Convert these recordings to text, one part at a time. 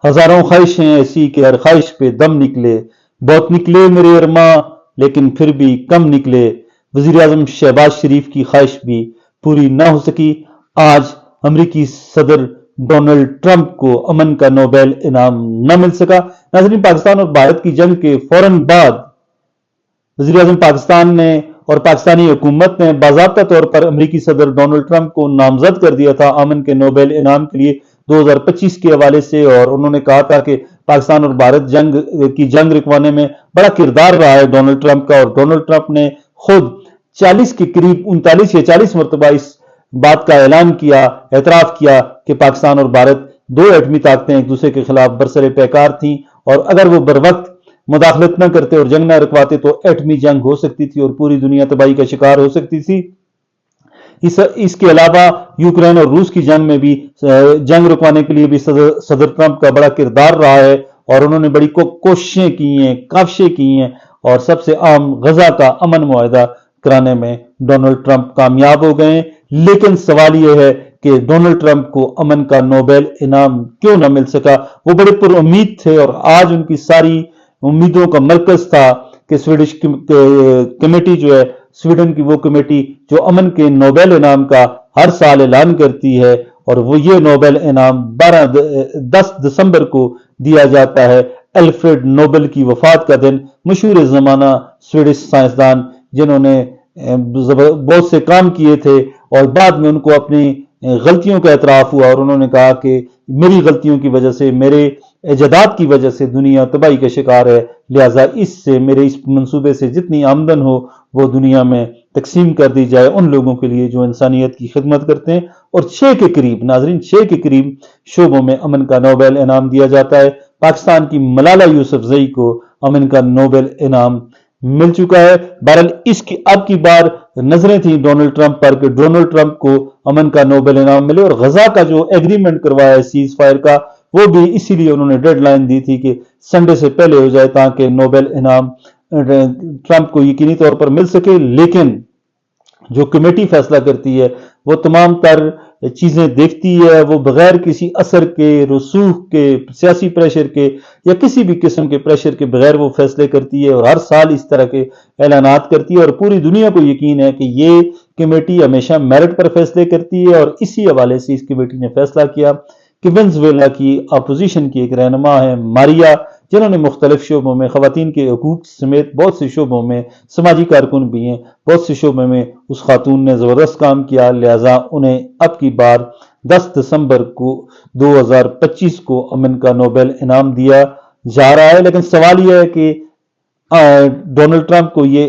ہزاروں خواہشیں ایسی کہ ہر خواہش پہ دم نکلے، بہت نکلے میرے ارماں لیکن پھر بھی کم نکلے، وزیر اعظم شہباز شریف کی خواہش بھی پوری نہ ہو سکی۔ آج امریکی صدر ڈونلڈ ٹرمپ کو امن کا نوبیل انعام نہ مل سکا۔ ناظرین، پاکستان اور بھارت کی جنگ کے فوراً بعد وزیر اعظم پاکستان نے اور پاکستانی حکومت نے باضابطہ طور پر امریکی صدر ڈونلڈ ٹرمپ کو نامزد کر دیا تھا امن کے نوبیل انعام کے لیے 2025 کے حوالے سے، اور انہوں نے کہا تھا کہ پاکستان اور بھارت جنگ رکوانے میں بڑا کردار رہا ہے ڈونلڈ ٹرمپ کا، اور ڈونلڈ ٹرمپ نے خود 40 کے قریب 39 یا 40 مرتبہ اس بات کا اعلان کیا، اعتراف کیا کہ پاکستان اور بھارت دو ایٹمی طاقتیں ایک دوسرے کے خلاف برسر پیکار تھیں، اور اگر وہ بر وقت مداخلت نہ کرتے اور جنگ نہ رکواتے تو ایٹمی جنگ ہو سکتی تھی اور پوری دنیا تباہی کا شکار ہو سکتی تھی۔ اس کے علاوہ یوکرین اور روس کی جنگ میں بھی جنگ رکوانے کے لیے بھی صدر ٹرمپ کا بڑا کردار رہا ہے، اور انہوں نے بڑی کوششیں کی ہیں، کاوشیں کی ہیں، اور سب سے عام غزہ کا امن معاہدہ کرانے میں ڈونلڈ ٹرمپ کامیاب ہو گئے ہیں۔ لیکن سوال یہ ہے کہ ڈونلڈ ٹرمپ کو امن کا نوبیل انعام کیوں نہ مل سکا؟ وہ بڑے پر امید تھے، اور آج ان کی ساری امیدوں کا مرکز تھا کہ سویڈش کمیٹی جو ہے، سویڈن کی وہ کمیٹی جو امن کے نوبیل انعام کا ہر سال اعلان کرتی ہے، اور وہ یہ نوبیل انعام 10 دسمبر کو دیا جاتا ہے، الفریڈ نوبل کی وفات کا دن۔ مشہور زمانہ سویڈش سائنسدان جنہوں نے بہت سے کام کیے تھے، اور بعد میں ان کو اپنی غلطیوں کا اعتراف ہوا، اور انہوں نے کہا کہ میری غلطیوں کی وجہ سے، میرے ایجادات کی وجہ سے دنیا تباہی کا شکار ہے، لہٰذا میرے اس منصوبے سے جتنی آمدن ہو وہ دنیا میں تقسیم کر دی جائے ان لوگوں کے لیے جو انسانیت کی خدمت کرتے ہیں۔ اور 6 کے قریب، ناظرین 6 کے قریب شعبوں میں امن کا نوبیل انعام دیا جاتا ہے۔ پاکستان کی ملالہ یوسفزئی کو امن کا نوبیل انعام مل چکا ہے۔ بہرحال اس کی اب کی بار نظریں تھیں ڈونلڈ ٹرمپ پر کہ ڈونلڈ ٹرمپ کو امن کا نوبیل انعام ملے، اور غزہ کا جو ایگریمنٹ کروایا ہے سیز فائر کا، وہ بھی اسی لیے انہوں نے ڈیڈ لائن دی تھی کہ سنڈے سے پہلے ہو جائے تاکہ نوبیل انعام ٹرمپ کو یقینی طور پر مل سکے۔ لیکن جو کمیٹی فیصلہ کرتی ہے وہ تمام تر چیزیں دیکھتی ہے، وہ بغیر کسی اثر کے، رسوخ کے، سیاسی پریشر کے یا کسی بھی قسم کے پریشر کے بغیر وہ فیصلے کرتی ہے، اور ہر سال اس طرح کے اعلانات کرتی ہے، اور پوری دنیا کو یقین ہے کہ یہ کمیٹی ہمیشہ میرٹ پر فیصلے کرتی ہے۔ اور اسی حوالے سے اس کمیٹی نے فیصلہ کیا کہ وینزویلا کی اپوزیشن کی ایک رہنما ہے ماریا، جنہوں نے مختلف شعبوں میں خواتین کے حقوق سمیت بہت سے شعبوں میں سماجی کارکن بھی ہیں، بہت سے شعبوں میں اس خاتون نے زبردست کام کیا، لہٰذا انہیں اب کی بار 10 دسمبر کو 2025 کو امن کا نوبیل انعام دیا جا رہا ہے۔ لیکن سوال یہ ہے کہ ڈونلڈ ٹرمپ کو یہ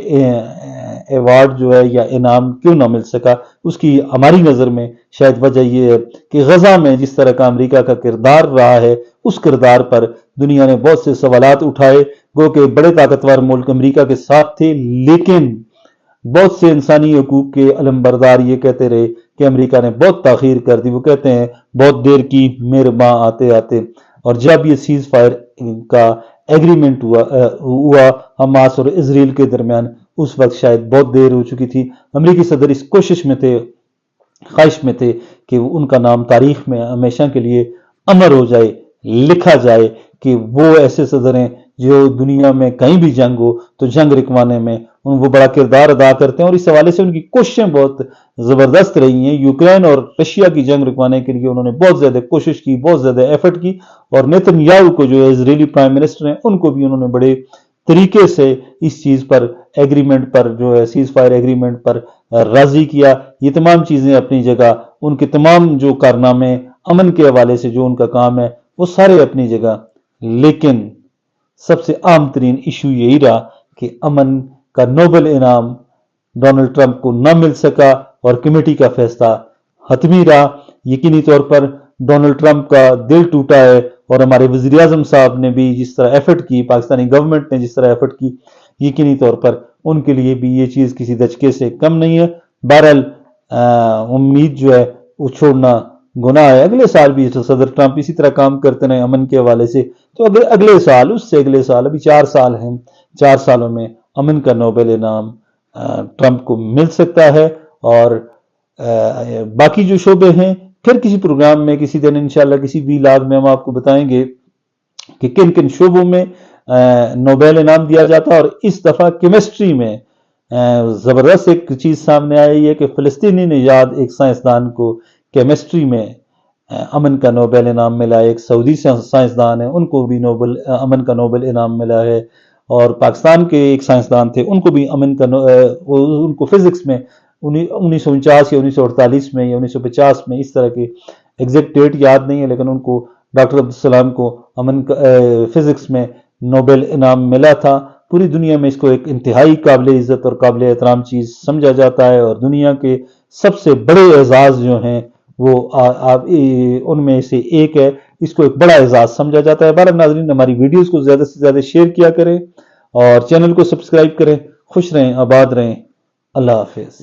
ایوارڈ جو ہے یا انعام کیوں نہ مل سکا؟ اس کی ہماری نظر میں شاید وجہ یہ ہے کہ غزہ میں جس طرح کا امریکہ کا کردار رہا ہے، اس کردار پر دنیا نے بہت سے سوالات اٹھائے، گو کہ بڑے طاقتور ملک امریکہ کے ساتھ تھے، لیکن بہت سے انسانی حقوق کے علمبردار یہ کہتے رہے کہ امریکہ نے بہت تاخیر کر دی۔ وہ کہتے ہیں بہت دیر کی مہرباں آتے آتے، اور جب یہ سیز فائر کا ایگریمنٹ ہوا حماس اور اسرائیل کے درمیان، اس وقت شاید بہت دیر ہو چکی تھی۔ امریکی صدر اس کوشش میں تھے، خواہش میں تھے کہ ان کا نام تاریخ میں ہمیشہ کے لیے امر ہو جائے، لکھا جائے کہ وہ ایسے صدر ہیں جو دنیا میں کہیں بھی جنگ ہو تو جنگ رکوانے میں وہ بڑا کردار ادا کرتے ہیں، اور اس حوالے سے ان کی کوششیں بہت زبردست رہی ہیں۔ یوکرین اور رشیا کی جنگ رکوانے کے لیے انہوں نے بہت زیادہ کوشش کی، بہت زیادہ ایفرٹ کی، اور نیتن یاہو کو جو اسرائیلی پرائم منسٹر ہیں ان کو بھی انہوں نے بڑے طریقے سے اس چیز پر ایگریمنٹ پر جو ہے سیز فائر ایگریمنٹ پر راضی کیا۔ یہ تمام چیزیں اپنی جگہ، ان کے تمام جو کارنامے امن کے حوالے سے جو ان کا کام ہے وہ سارے اپنی جگہ، لیکن سب سے عام ترین ایشو یہی رہا کہ امن کا نوبل انعام ڈونلڈ ٹرمپ کو نہ مل سکا، اور کمیٹی کا فیصلہ حتمی رہا۔ یقینی طور پر ڈونلڈ ٹرمپ کا دل ٹوٹا ہے، اور ہمارے وزیر اعظم صاحب نے بھی جس طرح ایفرٹ کی، پاکستانی گورنمنٹ نے جس طرح ایفرٹ کی، یقینی طور پر ان کے لیے بھی یہ چیز کسی دھچکے سے کم نہیں ہے۔ بہرحال امید جو ہے وہ چھوڑنا گناہ ہے۔ اگلے سال بھی صدر ٹرمپ اسی طرح کام کرتے رہے امن کے حوالے سے، تو اگلے سال، اس سے اگلے سال، ابھی 4 سال ہیں، 4 سالوں میں امن کا نوبل انعام ٹرمپ کو مل سکتا ہے۔ اور باقی جو شعبے ہیں پھر کسی پروگرام میں کسی دن انشاءاللہ کسی وی لاگ میں ہم آپ کو بتائیں گے کہ کن کن شعبوں میں نوبیل انعام دیا جاتا ہے، اور اس دفعہ کیمسٹری میں زبردست ایک چیز سامنے آئی ہے کہ فلسطینی نژاد ایک سائنسدان کو کیمسٹری میں امن کا نوبیل انعام ملا ہے، ایک سعودی سائنسدان ہے ان کو بھی امن کا نوبیل انعام ملا ہے، اور پاکستان کے ایک سائنسدان تھے ان کو بھی امن کا ان کو فزکس میں 1949 یا 1948 میں یا 1950 میں، اس طرح کی ایگزیکٹ ڈیٹ یاد نہیں ہے، لیکن ان کو ڈاکٹر عبدالسلام کو امن فزکس میں نوبیل انعام ملا تھا۔ پوری دنیا میں اس کو ایک انتہائی قابل عزت اور قابل احترام چیز سمجھا جاتا ہے، اور دنیا کے سب سے بڑے اعزاز جو ہیں وہ ان میں سے ایک ہے، اس کو ایک بڑا اعزاز سمجھا جاتا ہے۔ بہرحال ناظرین، ہماری ویڈیوز کو زیادہ سے زیادہ شیئر کیا کریں اور چینل کو سبسکرائب کریں۔ خوش رہیں، آباد رہیں، اللہ حافظ۔